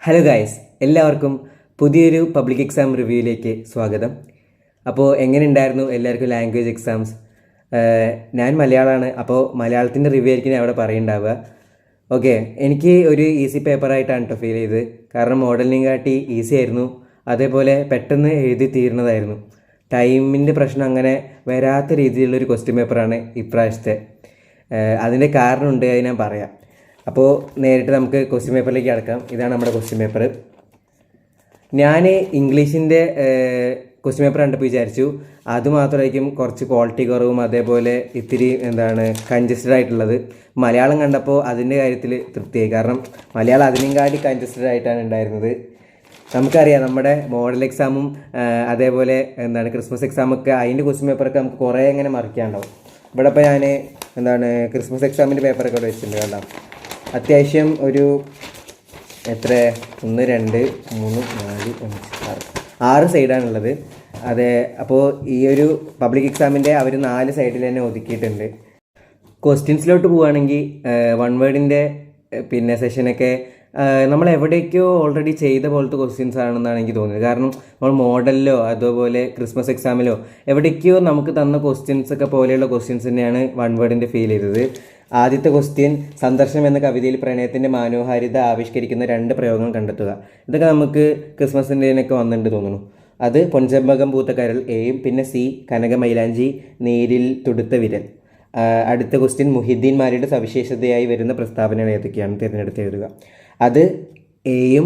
Hello guys, എല്ലാവർക്കും പുതിയൊരു public exam റിവ്യൂയിലേക്ക് സ്വാഗതം. അപ്പോൾ എങ്ങനെ ഉണ്ടായിരുന്നു എല്ലാവർക്കും ലാംഗ്വേജ് എക്സാംസ്? ഞാൻ മലയാളമാണ്, അപ്പോൾ മലയാളത്തിൻ്റെ റിവ്യൂ ആയിരിക്കും ഞാൻ അവിടെ പറയുന്നുണ്ടാവുക. ഓക്കെ, എനിക്ക് ഒരു ഈസി പേപ്പറായിട്ടാണ് കേട്ടോ ഫീൽ ചെയ്തത്. കാരണം മോഡലിനെയും കാട്ടി ഈസി ആയിരുന്നു, അതേപോലെ പെട്ടെന്ന് എഴുതി തീരുന്നതായിരുന്നു. ടൈമിൻ്റെ പ്രശ്നം അങ്ങനെ വരാത്ത രീതിയിലുള്ളൊരു ക്വസ്റ്റ്യൻ പേപ്പറാണ് ഇപ്രാവശ്യത്തെ. അതിൻ്റെ കാരണമുണ്ട്, അത് ഞാൻ പറയാം. അപ്പോൾ നേരിട്ട് നമുക്ക് ക്വസ്റ്റ്യൻ പേപ്പറിലേക്ക് കടക്കാം. ഇതാണ് നമ്മുടെ ക്വസ്റ്റ്യൻ പേപ്പർ. ഞാൻ ഇംഗ്ലീഷിൻ്റെ ക്വസ്റ്റ്യൻ പേപ്പർ കണ്ടപ്പോൾ വിചാരിച്ചു അതുമാത്രമായിരിക്കും കുറച്ച് ക്വാളിറ്റി കുറവും അതേപോലെ ഇത്തിരി കൺജസ്റ്റഡ് ആയിട്ടുള്ളത്. മലയാളം കണ്ടപ്പോൾ അതിൻ്റെ കാര്യത്തിൽ തൃപ്തിയായി. കാരണം മലയാളം അതിനെക്കാട്ടി കൺജസ്റ്റഡ് ആയിട്ടാണ് ഉണ്ടായിരുന്നത്. നമുക്കറിയാം നമ്മുടെ മോഡൽ എക്സാമും അതേപോലെ ക്രിസ്മസ് എക്സാമൊക്കെ അതിൻ്റെ ക്വസ്റ്റ്യൻ പേപ്പറൊക്കെ നമുക്ക് കുറേ ഇങ്ങനെ മറിക്കാനുണ്ടാവും. ഇവിടെ ഇപ്പോൾ ഞാൻ ക്രിസ്മസ് എക്സാമിൻ്റെ പേപ്പറൊക്കെ ഇവിടെ വെച്ചിട്ടുണ്ട്. കണ്ടാം, അത്യാവശ്യം ഒരു 1 2 3 4 5 6 സൈഡാണുള്ളത്. അതെ, അപ്പോൾ ഈ ഒരു പബ്ലിക് എക്സാമിൻ്റെ അവർ 4 സൈഡിൽ തന്നെ ഒതുക്കിയിട്ടുണ്ട്. ക്വസ്റ്റ്യൻസിലോട്ട് പോവുകയാണെങ്കിൽ വൺ വേർഡിൻ്റെ സെഷനൊക്കെ നമ്മൾ എവിടേക്കോ ഓൾറെഡി ചെയ്ത പോലത്തെ ക്വസ്റ്റ്യൻസ് ആണെന്നാണ് എനിക്ക് തോന്നുന്നത്. കാരണം നമ്മൾ മോഡലിലോ അതുപോലെ ക്രിസ്മസ് എക്സാമിലോ എവിടേക്കോ നമുക്ക് തന്ന ക്വസ്റ്റ്യൻസൊക്കെ പോലെയുള്ള ക്വസ്റ്റ്യൻസ് തന്നെയാണ് വൺ വേർഡിൻ്റെ ഫീൽ ചെയ്തത്. ആദ്യത്തെ ക്വസ്റ്റ്യൻ, സന്ദർശനം എന്ന കവിതയിൽ പ്രണയത്തിൻ്റെ മനോഹാരിത ആവിഷ്കരിക്കുന്ന 2 പ്രയോഗങ്ങൾ കണ്ടെത്തുക. ഇതൊക്കെ നമുക്ക് ക്രിസ്മസിൻ്റെയൊക്കെ വന്നിട്ടുണ്ട് തോന്നുന്നു. അത് പൊൻചെമ്പകം പൂത്ത കരൾ എയും, പിന്നെ സി കനകമൈലാഞ്ചി നീരിൽ തുടുത്ത വിരൽ. അടുത്ത ക്വസ്റ്റ്യൻ, മുഹിദ്ദീൻമാരുടെ സവിശേഷതയായി വരുന്ന പ്രസ്താവനകൾ ഏതൊക്കെയാണ് തിരഞ്ഞെടുത്ത് എഴുതുക. അത് എയും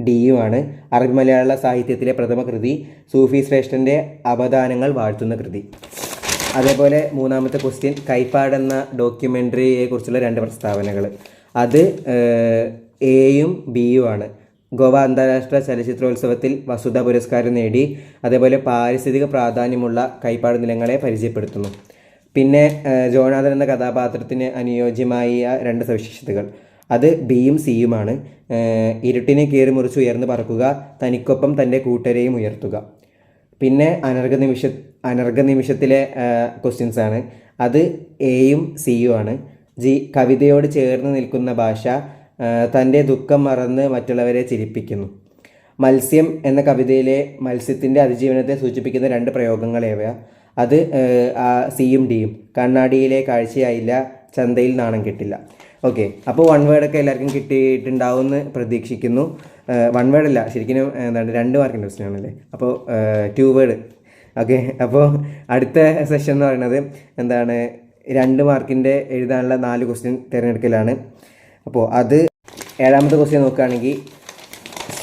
ഡിയുമാണ്. അറബി മലയാള സാഹിത്യത്തിലെ പ്രഥമ കൃതി, സൂഫി ശ്രേഷ്ഠൻ്റെ അവദാനങ്ങൾ വാഴ്ത്തുന്ന കൃതി. അതേപോലെ മൂന്നാമത്തെ ക്വസ്റ്റ്യൻ, കൈപ്പാട് എന്ന ഡോക്യുമെൻ്ററിയെ കുറിച്ചുള്ള 2 പ്രസ്താവനകൾ. അത് എയും ബിയുമാണ്. ഗോവ അന്താരാഷ്ട്ര ചലച്ചിത്രോത്സവത്തിൽ വസുധ പുരസ്കാരം നേടി. അതേപോലെ പാരിസ്ഥിതിക പ്രാധാന്യമുള്ള കൈപ്പാട് നിലങ്ങളെ പരിചയപ്പെടുത്തുന്നു. പിന്നെ ജോനാഥൻ എന്ന കഥാപാത്രത്തിന് അനുയോജ്യമായ 2 സവിശേഷതകൾ. അത് ബിയും സിയുമാണ്. ഇരുട്ടിനെ കീറി മുറിച്ച് ഉയർന്നു പറക്കുക, തനിക്കൊപ്പം തൻ്റെ കൂട്ടരെയും ഉയർത്തുക. പിന്നെ അനർഘ നിമിഷത്തിലെ ക്വസ്റ്റ്യൻസ് ആണ്. അത് എയും സിയുമാണ്. ജി കവിതയോട് ചേർന്ന് നിൽക്കുന്ന ഭാഷ, തൻ്റെ ദുഃഖം മറന്ന് മറ്റുള്ളവരെ ചിരിപ്പിക്കുന്നു. മത്സ്യം എന്ന കവിതയിലെ മത്സ്യത്തിൻ്റെ അതിജീവനത്തെ സൂചിപ്പിക്കുന്ന 2 പ്രയോഗങ്ങൾ ഏവ. അത് സിയും ഡിയും. കണ്ണാടിയിലെ കാഴ്ചയായില്ല, ചന്തയിൽ നാണം കെട്ടില്ല. ഓക്കെ, അപ്പോൾ വൺ വേർഡൊക്കെ എല്ലാവർക്കും കിട്ടിയിട്ടുണ്ടാവുമെന്ന് പ്രതീക്ഷിക്കുന്നു. വൺ വേർഡല്ല, ശരിക്കും 2 മാർക്കിൻ്റെ ക്വസ്റ്റ്യൻ ആണല്ലേ. അപ്പോൾ 2 വേർഡ്. ഓക്കെ, അപ്പോൾ അടുത്ത സെഷൻ എന്ന് പറയുന്നത് 2 മാർക്കിൻ്റെ എഴുതാനുള്ള 4 ക്വസ്റ്റ്യൻ തിരഞ്ഞെടുക്കലാണ്. അപ്പോൾ അത് 7ാമത്തെ ക്വസ്റ്റ്യൻ നോക്കുകയാണെങ്കിൽ,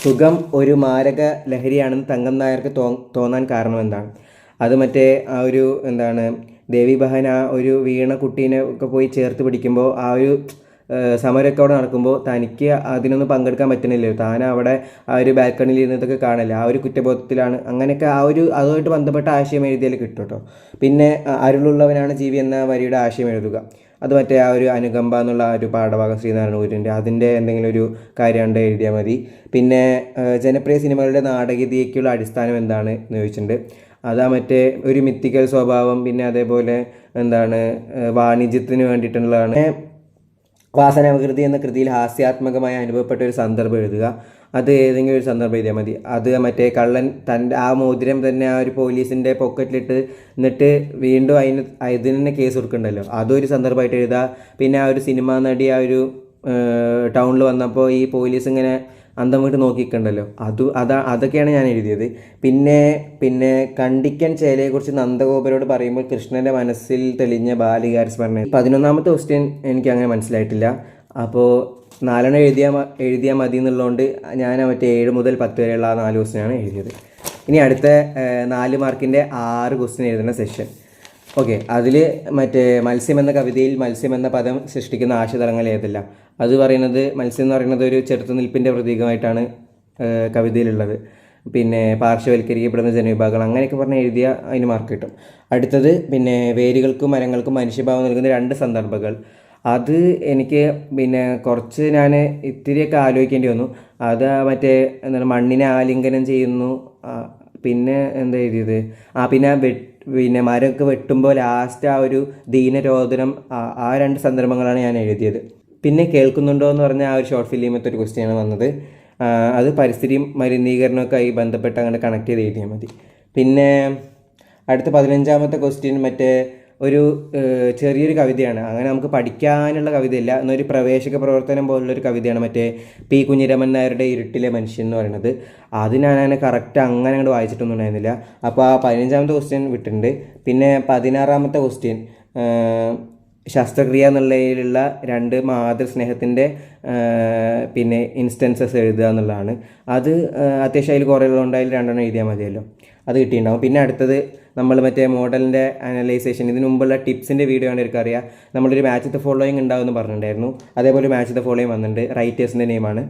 സുഖം ഒരു മാരക ലഹരിയാണെന്ന് തങ്കം നായർക്ക് തോന്നാൻ കാരണം എന്താണ്? അത് ആ ഒരു ദേവി ബഹൻ ആ ഒരു വീണ കുട്ടീനെ ഒക്കെ പോയി ചേർത്ത് പിടിക്കുമ്പോൾ ആ ഒരു സമരമൊക്കെ അവിടെ നടക്കുമ്പോൾ തനിക്ക് അതിനൊന്നും പങ്കെടുക്കാൻ പറ്റുന്നില്ലല്ലോ. താൻ അവിടെ ആ ഒരു ബാൽക്കണിയിൽ ഇരുന്നതൊക്കെ കാണില്ല, ആ ഒരു കുറ്റബോധത്തിലാണ്. അങ്ങനെയൊക്കെ അതുമായിട്ട് ബന്ധപ്പെട്ട ആശയം എഴുതിയാൽ കിട്ടും കേട്ടോ. പിന്നെ അരുളുള്ളവനാണ് ജീവി എന്ന വരിയുടെ ആശയം എഴുതുക. അത് ആ ഒരു അനുകമ്പ എന്നുള്ള ഒരു പാഠഭാഗം ശ്രീനാരായണ ഗുരുവിൻ്റെ, അതിൻ്റെ എന്തെങ്കിലും ഒരു കാര്യം എഴുതിയാൽ മതി. പിന്നെ ജനപ്രിയ സിനിമകളുടെ നാടകീയതയ്ക്കുള്ള അടിസ്ഥാനം എന്താണ് എന്ന് ചോദിച്ചിട്ടുണ്ട്. അതാ ഒരു മിത്തിക്കൽ സ്വഭാവം, പിന്നെ അതേപോലെ വാണിജ്യത്തിന് വേണ്ടിയിട്ടുള്ളതാണ്. വാസനാവികൃതി എന്ന കൃതിയിൽ ഹാസ്യാത്മകമായി അനുഭവപ്പെട്ട ഒരു സന്ദർഭം എഴുതുക. അത് ഏതെങ്കിലും ഒരു സന്ദർഭം എഴുതിയാൽ മതി. അത് കള്ളൻ തൻ്റെ ആ മോതിരം തന്നെ ആ ഒരു പോലീസിൻ്റെ പോക്കറ്റിലിട്ട് എന്നിട്ട് വീണ്ടും അതിന് തന്നെ കേസ് കൊടുക്കണ്ടല്ലോ, അതൊരു സന്ദർഭമായിട്ട് എഴുതുക. പിന്നെ ആ ഒരു സിനിമാ നടി ആ ഒരു ടൗണിൽ വന്നപ്പോൾ ഈ പോലീസ് ഇങ്ങനെ അന്തം വിട്ട് നോക്കിക്കണ്ടല്ലോ, അതൊക്കെയാണ് ഞാൻ എഴുതിയത്. പിന്നെ കണ്ടിക്കൻ ചേലയെക്കുറിച്ച് നന്ദഗോപരോട് പറയുമ്പോൾ കൃഷ്ണൻ്റെ മനസ്സിൽ തെളിഞ്ഞ ബാലികാര സ്മരണ. 11ാമത്തെ ക്വസ്റ്റ്യൻ എനിക്ക് അങ്ങനെ മനസ്സിലായിട്ടില്ല. അപ്പോൾ 4 എഴുതിയാൽ മതി എന്നുള്ളതുകൊണ്ട് ഞാൻ 7 മുതൽ 10 വരെയുള്ള ആ 4 ക്വസ്റ്റ്യനാണ് എഴുതിയത്. ഇനി അടുത്ത 4 മാർക്കിൻ്റെ 6 ക്വസ്റ്റ്യൻ എഴുതുന്ന സെഷൻ. ഓക്കെ, അതിൽ മത്സ്യം എന്ന കവിതയിൽ മത്സ്യം എന്ന പദം സൃഷ്ടിക്കുന്ന ആശയതലങ്ങൾ ഏതെല്ലാം? അത് പറയുന്നത് മത്സ്യം എന്ന് പറയുന്നത് ഒരു ചെറുത്തുനിൽപ്പിൻ്റെ പ്രതീകമായിട്ടാണ് കവിതയിലുള്ളത്. പിന്നെ പാർശ്വവൽക്കരിക്കപ്പെടുന്ന ജനവിഭാഗങ്ങൾ അങ്ങനെയൊക്കെ പറഞ്ഞ് എഴുതിയാൽ അതിന് മാർക്ക് കിട്ടും. അടുത്തത് വേരുകൾക്കും മരങ്ങൾക്കും മനുഷ്യഭാവം നൽകുന്ന 2 സന്ദർഭങ്ങൾ. അത് എനിക്ക് കുറച്ച് ഞാൻ ഇത്തിരിയൊക്കെ ആലോചിക്കേണ്ടി വന്നു. അത് മണ്ണിനെ ആലിംഗനം ചെയ്യുന്നു. പിന്നെ എഴുതിയത് പിന്നെ മരമൊക്കെ വെട്ടുമ്പോൾ ലാസ്റ്റ് ആ ഒരു ദീനരോധനം, ആ 2 സന്ദർഭങ്ങളാണ് ഞാൻ എഴുതിയത്. പിന്നെ കേൾക്കുന്നുണ്ടോ എന്ന് പറഞ്ഞാൽ ആ ഒരു ഷോർട്ട് ഫിലിമത്തെ ഒരു ക്വസ്റ്റ്യനാണ് വന്നത്. അത് പരിസ്ഥിതി മലിനീകരണമൊക്കെ ബന്ധപ്പെട്ട് അങ്ങനെ കണക്ട് ചെയ്ത് എഴുതിയാൽ മതി. പിന്നെ അടുത്ത 15ാമത്തെ ക്വസ്റ്റ്യൻ മറ്റേ ഒരു ചെറിയൊരു കവിതയാണ്. അങ്ങനെ നമുക്ക് പഠിക്കാനുള്ള കവിതയല്ല, എന്നൊരു പ്രവേശക പ്രവർത്തനം പോലുള്ളൊരു കവിതയാണ് മറ്റേ പി കുഞ്ഞിരാമൻ നായരുടെ ഇരുട്ടിലെ മനുഷ്യൻ എന്ന് പറയുന്നത്. അത് ഞാനങ്ങനെ കറക്റ്റ് അങ്ങനെ അങ്ങോട്ട് വായിച്ചിട്ടൊന്നും ഉണ്ടായിരുന്നില്ല. അപ്പോൾ ആ 15ാമത്തെ ക്വസ്റ്റ്യൻ വിട്ടിട്ടുണ്ട്. പിന്നെ 16ാമത്തെ ക്വസ്റ്റ്യൻ ശസ്ത്രക്രിയ എന്നുള്ളതിലുള്ള 2 മാതൃസ്നേഹത്തിൻ്റെ പിന്നെ ഇൻസ്റ്റൻസസ് എഴുതുക എന്നുള്ളതാണ്. അത് അത്യാവശ്യം അതിൽ കുറേ ഉള്ളതുകൊണ്ട് അതിൽ 2 എഴുതിയാൽ മതിയല്ലോ, അത് കിട്ടിയിട്ടുണ്ടാകും. പിന്നെ അടുത്തത് നമ്മൾ മറ്റേ മോഡലിൻ്റെ അനലൈസേഷൻ, ഇതിന് മുമ്പുള്ള ടിപ്സിൻ്റെ വീഡിയോ ആണ് എനിക്കറിയാം. നമ്മളൊരു മാച്ച് ദ ഫോളോയിങ് ഉണ്ടാവുമെന്ന് പറഞ്ഞിട്ടുണ്ടായിരുന്നു. അതേപോലെ മാച്ച് ദ ഫോളോയിങ് വന്നിട്ടുണ്ട്, റൈറ്റേഴ്സിൻ്റെ നെയിമാണ്.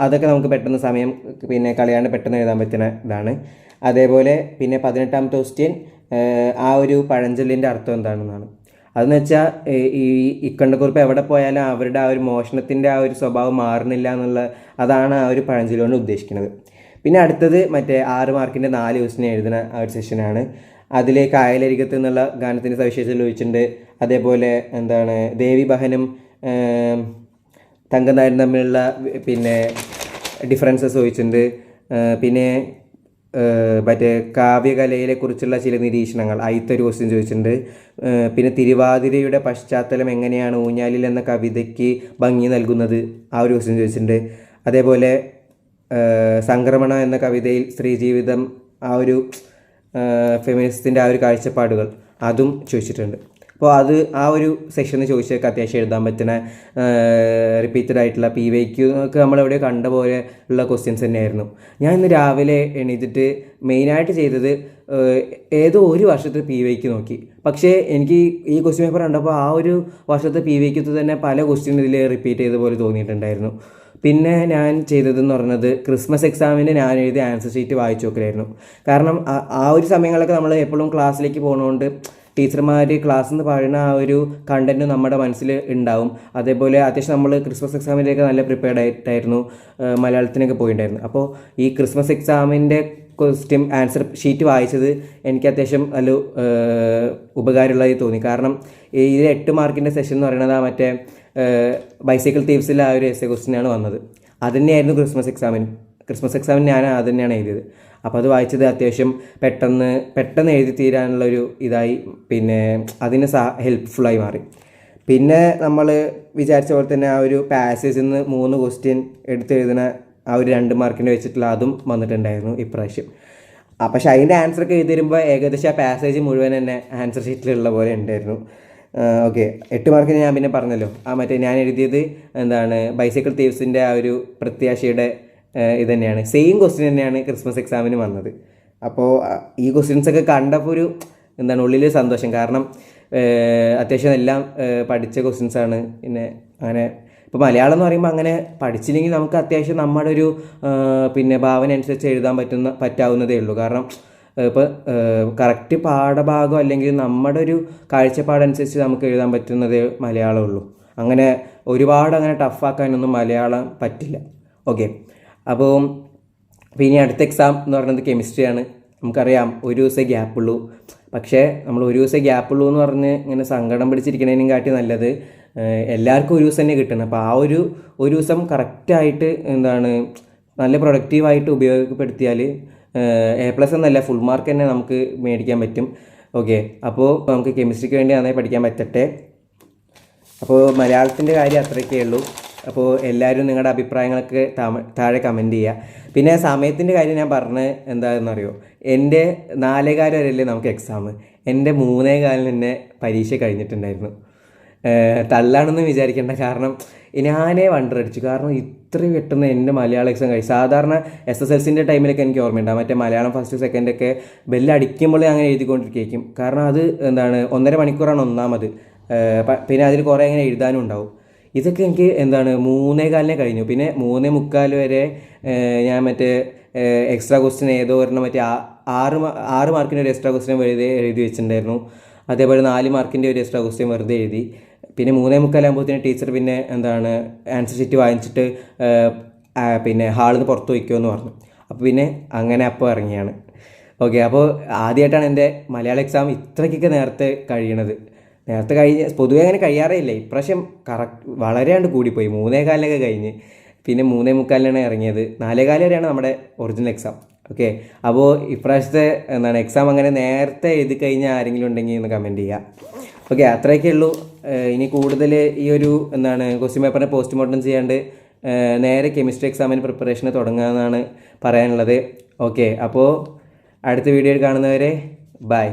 അതൊക്കെ നമുക്ക് പെട്ടെന്ന് സമയം പിന്നെ കളയാണ്ട് പെട്ടെന്ന് എഴുതാൻ പറ്റുന്ന ഇതാണ്. അതേപോലെ പിന്നെ 18ാമത്തെ ക്വസ്റ്റ്യൻ ആ ഒരു പഴഞ്ചൊല്ലിൻ്റെ അർത്ഥം എന്താണെന്നാണ്. അതെന്ന് വെച്ചാൽ ഈ ഇക്കണ്ടക്കുറിപ്പ് എവിടെ പോയാലും അവരുടെ ആ ഒരു മോഷണത്തിൻ്റെ ആ ഒരു സ്വഭാവം മാറുന്നില്ല എന്നുള്ള, അതാണ് ആ ഒരു പഴഞ്ചൊല്ലുകൊണ്ട് ഉദ്ദേശിക്കുന്നത്. പിന്നെ അടുത്തത് മറ്റേ 6 മാർക്കിൻ്റെ 4 ക്വസ്റ്റ്യൻ എഴുതുന്ന ആ ഒരു സെഷനാണ്. അതിൽ കായലരികത്ത് എന്നുള്ള ഗാനത്തിൻ്റെ സവിശേഷത ചോദിച്ചിട്ടുണ്ട്. അതേപോലെ എന്താണ് ദേവി ബഹനും തങ്കനായരും തമ്മിലുള്ള പിന്നെ ഡിഫറൻസസ് ചോദിച്ചിട്ടുണ്ട്. പിന്നെ മറ്റേ കാവ്യകലയെ കുറിച്ചുള്ള ചില നിരീക്ഷണങ്ങൾ, ഒരു ക്വസ്റ്റ്യൻ ചോദിച്ചിട്ടുണ്ട്. പിന്നെ തിരുവാതിരയുടെ പശ്ചാത്തലം എങ്ങനെയാണ് ഊഞ്ഞാലിൽ എന്ന കവിതയ്ക്ക് ഭംഗി നൽകുന്നത്, ആ ഒരു ക്വസ്റ്റ്യൻ ചോദിച്ചിട്ടുണ്ട്. അതേപോലെ സംക്രമണം എന്ന കവിതയിൽ സ്ത്രീജീവിതം, ആ ഒരു ഫെമിനിസ്റ്റിൻ്റെ ആ ഒരു കാഴ്ചപ്പാടുകൾ, അതും ചോദിച്ചിട്ടുണ്ട്. അപ്പോൾ അത് ആ ഒരു സെക്ഷനിൽ ചോദിച്ചൊക്കെ അത്യാവശ്യം എഴുതാൻ പറ്റുന്ന റിപ്പീറ്റഡ് ആയിട്ടുള്ള PYQ ഒക്കെ നമ്മളെവിടെ കണ്ട പോലെ ഉള്ള ക്വസ്റ്റ്യൻസ് തന്നെയായിരുന്നു. ഞാൻ ഇന്ന് രാവിലെ എണീറ്റിട്ട് മെയിനായിട്ട് ചെയ്തത് ഏതോ ഒരു വർഷത്തെ PYQ നോക്കി. പക്ഷേ എനിക്ക് ഈ ക്വസ്റ്റ്യൻ പേപ്പർ കണ്ടപ്പോൾ ആ ഒരു വർഷത്തെ PYQ തന്നെ പല ക്വസ്റ്റ്യൻ ഇതിൽ റിപ്പീറ്റ് ചെയ്ത പോലെ തോന്നിയിട്ടുണ്ടായിരുന്നു. പിന്നെ ഞാൻ ചെയ്തതെന്ന് പറഞ്ഞത് ക്രിസ്മസ് എക്സാമിന് ഞാൻ എഴുതിയ ആൻസർ ഷീറ്റ് വായിച്ചു നോക്കലായിരുന്നു. കാരണം ആ ഒരു സമയങ്ങളൊക്കെ നമ്മൾ എപ്പോഴും ക്ലാസ്സിലേക്ക് പോകുന്നതുകൊണ്ട് ടീച്ചർമാർ ക്ലാസ്സിൽ നിന്ന് പറയുന്ന ആ ഒരു കണ്ടൻറ്റ് നമ്മുടെ മനസ്സിൽ ഉണ്ടാവും. അതേപോലെ അത്യാവശ്യം നമ്മൾ ക്രിസ്മസ് എക്സാമിലേക്ക് നല്ല പ്രിപ്പയർഡ് ആയിട്ടായിരുന്നു മലയാളത്തിനൊക്കെ പോയിട്ടുണ്ടായിരുന്നു. അപ്പോൾ ഈ ക്രിസ്മസ് എക്സാമിൻ്റെ ക്വസ്റ്റ്യൻ ആൻസർ ഷീറ്റ് വായിച്ചത് എനിക്ക് അത്യാവശ്യം നല്ല ഉപകാരമുള്ളതായി തോന്നി. കാരണം ഈ 8 മാർക്കിൻ്റെ സെഷൻ എന്ന് പറയുന്നത് മറ്റേ ബൈസൈക്കിൾ തീവ്സിൽ ആ ഒരു എസ്സേ ക്വസ്റ്റ്യനാണ് വന്നത്. അതുതന്നെയായിരുന്നു ക്രിസ്മസ് എക്സാമിന് ഞാൻ അത് തന്നെയാണ് എഴുതിയത്. അപ്പോൾ അത് വായിച്ചത് അത്യാവശ്യം പെട്ടെന്ന് എഴുതി തീരാനുള്ളൊരു ഇതായി, പിന്നെ അതിന് ഹെൽപ്ഫുള്ളായി മാറി. പിന്നെ നമ്മൾ വിചാരിച്ച പോലെ തന്നെ ആ ഒരു പാസേജിൽ നിന്ന് 3 ക്വസ്റ്റ്യൻ എടുത്തെഴുതുന്ന ആ ഒരു 2 മാർക്കിൻ്റെ വെച്ചിട്ടുള്ള അതും വന്നിട്ടുണ്ടായിരുന്നു ഇപ്രാവശ്യം. പക്ഷേ അതിൻ്റെ ആൻസറൊക്കെ എഴുതി തരുമ്പോൾ ഏകദേശം ആ പാസേജ് മുഴുവൻ തന്നെ ആൻസർ ഷീറ്റിലുള്ള പോലെ ഉണ്ടായിരുന്നു. ഓക്കെ, 8 മാർക്കിന് ഞാൻ പിന്നെ പറഞ്ഞല്ലോ, മറ്റേ ഞാൻ എഴുതിയത് എന്താണ് ബൈസൈക്കിൾ തീവ്സിൻ്റെ ആ ഒരു പ്രത്യാശയുടെ ഇത് തന്നെയാണ്. സെയിം ക്വസ്റ്റ്യൻ തന്നെയാണ് ക്രിസ്മസ് എക്സാമിന് വന്നത്. അപ്പോൾ ഈ ക്വസ്റ്റ്യൻസൊക്കെ കണ്ടപ്പോൾ ഒരു ഉള്ളിൽ സന്തോഷം. കാരണം അത്യാവശ്യം എല്ലാം പഠിച്ച ക്വസ്റ്റ്യൻസാണ്. പിന്നെ അങ്ങനെ ഇപ്പോൾ മലയാളം എന്ന് പറയുമ്പോൾ അങ്ങനെ പഠിച്ചില്ലെങ്കിൽ നമുക്ക് അത്യാവശ്യം നമ്മുടെ ഒരു പിന്നെ ഭാവന അനുസരിച്ച് എഴുതാൻ പറ്റാവുന്നതേ ഉള്ളൂ. കാരണം ഇപ്പോൾ കറക്റ്റ് പാഠഭാഗം അല്ലെങ്കിൽ നമ്മുടെ ഒരു കാഴ്ചപ്പാടനുസരിച്ച് നമുക്ക് എഴുതാൻ പറ്റുന്നതേ മലയാളമുള്ളൂ. അങ്ങനെ ഒരുപാട് അങ്ങനെ ടഫാക്കാനൊന്നും മലയാളം പറ്റില്ല. ഓക്കെ, അപ്പോൾ ഇനി അടുത്ത എക്സാം എന്ന് പറയുന്നത് കെമിസ്ട്രിയാണ്. നമുക്കറിയാം ഒരു ദിവസമേ ഗ്യാപ്പുള്ളൂ. പക്ഷേ നമ്മൾ ഒരു ദിവസമേ ഗ്യാപ്പുള്ളൂ എന്ന് പറഞ്ഞ് ഇങ്ങനെ സങ്കടം പിടിച്ചിരിക്കുന്നതിനും കാട്ടി നല്ലത് എല്ലാവർക്കും ഒരു ദിവസം തന്നെ കിട്ടണം. അപ്പോൾ ആ ഒരു ദിവസം കറക്റ്റായിട്ട് നല്ല പ്രൊഡക്റ്റീവായിട്ട് ഉപയോഗപ്പെടുത്തിയാൽ A+ എന്നല്ല ഫുൾ മാർക്ക് തന്നെ നമുക്ക് മേടിക്കാൻ പറ്റും. ഓക്കെ, അപ്പോൾ നമുക്ക് കെമിസ്ട്രിക്ക് വേണ്ടി നന്നായി പഠിക്കാൻ പറ്റട്ടെ. അപ്പോൾ മലയാളത്തിൻ്റെ കാര്യം അത്രയൊക്കെ ഉള്ളൂ. അപ്പോൾ എല്ലാവരും നിങ്ങളുടെ അഭിപ്രായങ്ങളൊക്കെ താഴെ കമൻറ്റ് ചെയ്യുക. പിന്നെ സമയത്തിൻ്റെ കാര്യം ഞാൻ പറഞ്ഞത് എന്താണെന്നറിയോ, എൻ്റെ 4:15 വരെയല്ലേ നമുക്ക് എക്സാം, എൻ്റെ 3:15 തന്നെ പരീക്ഷ കഴിഞ്ഞിട്ടുണ്ടായിരുന്നു. തള്ളാണെന്ന് വിചാരിക്കേണ്ട, കാരണം ഞാനേ വണ്ടറടിച്ചു. കാരണം ഇത്രയും പെട്ടെന്ന് എൻ്റെ മലയാളം എക്സാം കഴിച്ചു. സാധാരണ SSLCൻ്റെ ടൈമിലൊക്കെ എനിക്ക് ഓർമ്മയുണ്ടാകും, മറ്റേ മലയാളം ഫസ്റ്റ് സെക്കൻഡൊക്കെ ബെല്ലടിക്കുമ്പോൾ അങ്ങനെ എഴുതിക്കൊണ്ടിരിക്കും. കാരണം അത് 1.5 മണിക്കൂറാണ് ഒന്നാമത്. പിന്നെ അതിൽ കുറേ അങ്ങനെ എഴുതാനും ഉണ്ടാവും. ഇതൊക്കെ എനിക്ക് 3:15 കഴിഞ്ഞു. പിന്നെ 3:45 വരെ ഞാൻ മറ്റേ എക്സ്ട്രാ ക്വസ്റ്റ്യൻ ഏതോ ഒരെണ്ണം മറ്റേ 6 മാർക്കിൻ്റെ ഒരു എക്സ്ട്രാ ക്വസ്റ്റ്യൻ എഴുതി വെച്ചിട്ടുണ്ടായിരുന്നു. അതേപോലെ 4 മാർക്കിൻ്റെ ഒരു എക്സ്ട്രാ ക്വസ്റ്റ്യൻ വെറുതെ എഴുതി. പിന്നെ 3:45 ടീച്ചർ പിന്നെ ആൻസർ ഷീറ്റ് വാങ്ങിച്ചിട്ട് പിന്നെ ഹാളിൽ നിന്ന് പുറത്ത് വയ്ക്കുമെന്ന് പറഞ്ഞു. അപ്പോൾ പിന്നെ അങ്ങനെ ഇറങ്ങിയാണ്. ഓക്കെ, അപ്പോൾ ആദ്യമായിട്ടാണ് എൻ്റെ മലയാളം എക്സാം ഇത്രയ്ക്കൊക്കെ നേരത്തെ കഴിയണത്. പൊതുവേ അങ്ങനെ കഴിയാറേ ഇല്ല. ഇപ്രാവശ്യം വളരെ കൂടിപ്പോയി. 3:15 കഴിഞ്ഞ്. പിന്നെ 3:45 ഇറങ്ങിയത്. 4:15 വരെയാണ് നമ്മുടെ ഒറിജിനൽ എക്സാം. ഓക്കെ, അപ്പോൾ ഇപ്രാവശ്യത്തെ എക്സാം അങ്ങനെ നേരത്തെ എഴുതി കഴിഞ്ഞാൽ ആരെങ്കിലും ഉണ്ടെങ്കിൽ ഒന്ന് കമൻറ്റ് ചെയ്യുക. ഓക്കെ, അത്രയൊക്കെ ഉള്ളൂ. ഇനി കൂടുതൽ ഈ ഒരു ക്വസ്റ്റ്യൻ പേപ്പറിനെ പോസ്റ്റ്മോർട്ടം ചെയ്യാണ്ട് നേരെ കെമിസ്ട്രി എക്സാമിന് പ്രിപ്പറേഷന് തുടങ്ങാമെന്നാണ് പറയാനുള്ളത്. ഓക്കെ, അപ്പോൾ അടുത്ത വീഡിയോയിൽ കാണുന്നവരെ ബൈ.